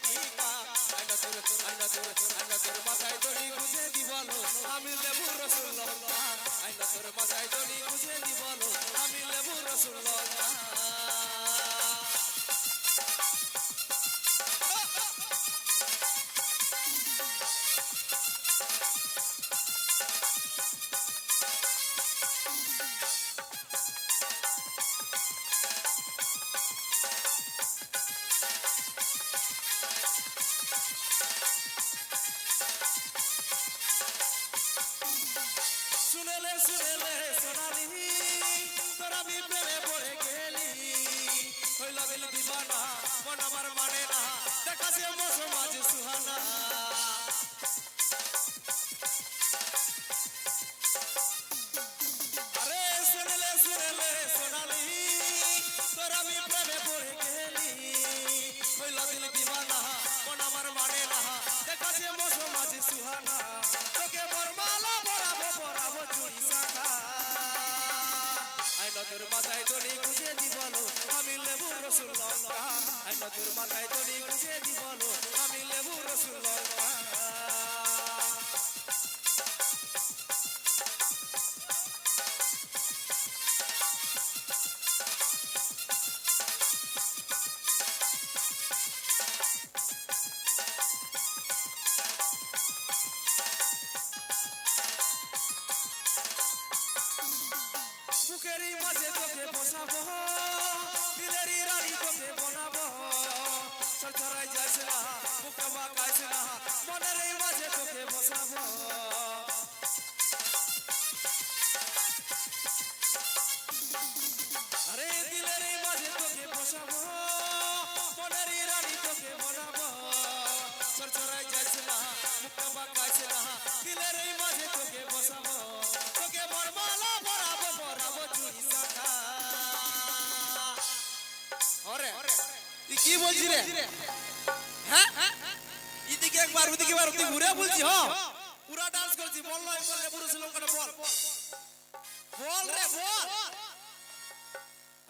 টিকা আইনা তোর মাথায় দড়ি গুজে দিবলো আমি লেবু রসুন লঙ্কা আইনা তোর মাথায় দড়ি গুজে দিবলো আমি লেবু রসুন লঙ্কা सुनेले सोनाली तोरा भी प्रेमे पड़े गेली হইল দিল দিবানা মন আমার মানে না দেখা সে মৌসুম আজ সুহানা আরে শুনেলে সোনালি তোরা भी প্রেমে পড়ে গেলি হইল দিল দিবানা মন আমার মানে না দেখা সে মৌসুম আজ সুহানা তোকে বরমালা বরাবো চুরি শাখা আইনা তোর মাথায় দড়ি গুজে দিবলো আমি লেবু রসুন লঙ্কা আইনা তোর মাথায় দড়ি গুজে দিবলো আমি লেবু রসুন লঙ্কা বুকেরই মাঝে তোকে বসাবো দিলেরই রানী তোকে বনাবো ছড়ছড়াই যাস না বুকে বাঁকাইস না মনেরই মাঝে তোকে বসাবো আরে দিলেরই মাঝে তোকে বসাবো মনেরই রানী তোকে বনাবো ছড়ছড়াই যাস না বুকে বাঁকাইস না দিলেরই মাঝে তোকে বসাবো তোকে বরমালা বরাবো চুরি শাখা ওরে তুই কি বলছিস রে হ্যাঁ এদিকে একবার ওদিকে একবার তুই ঘুরে বলছিস হ্যাঁ পুরো ডান্স করছিস বল নয় বললে পুরো শ্লোকটা বল রে বল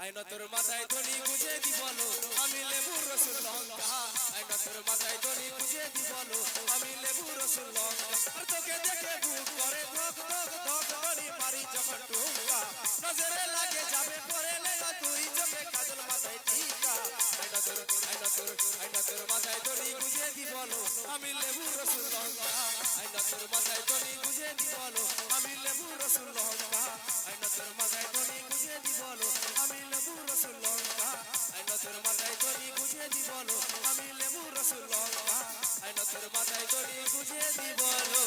আইনা তোর মাথায় দড়ি গুজে দিবলো আমি লেবু রসুন লঙ্কা আইনা তোর মাথায় দড়ি গুজে দিবলো আমি লেবু রসুন লঙ্কা আর তোকে দেখে বুক করে ধক ধক ধক দড়ি মারি যখন টুকা নজরে লাগে যাবে পরে লেনা তুই চোখে কাজল মাথায় টিকা আইনা তোর মাথায় দড়ি গুজে দিবলো আমি লেবু রসুন লঙ্কা আইনা তোর মাথায় দড়ি গুজে দিবলো আমি লেবু রসুন লঙ্কা আইনা তোর মাথায় দড়ি গুজে দিবলো আমি লেবু রসুন লঙ্কা আইনা তোর মাথায় দড়ি গুজে দিবলো আমি লেবু রসুন লঙ্কা আইনা তোর মাথায় দড়ি গুজে দিবলো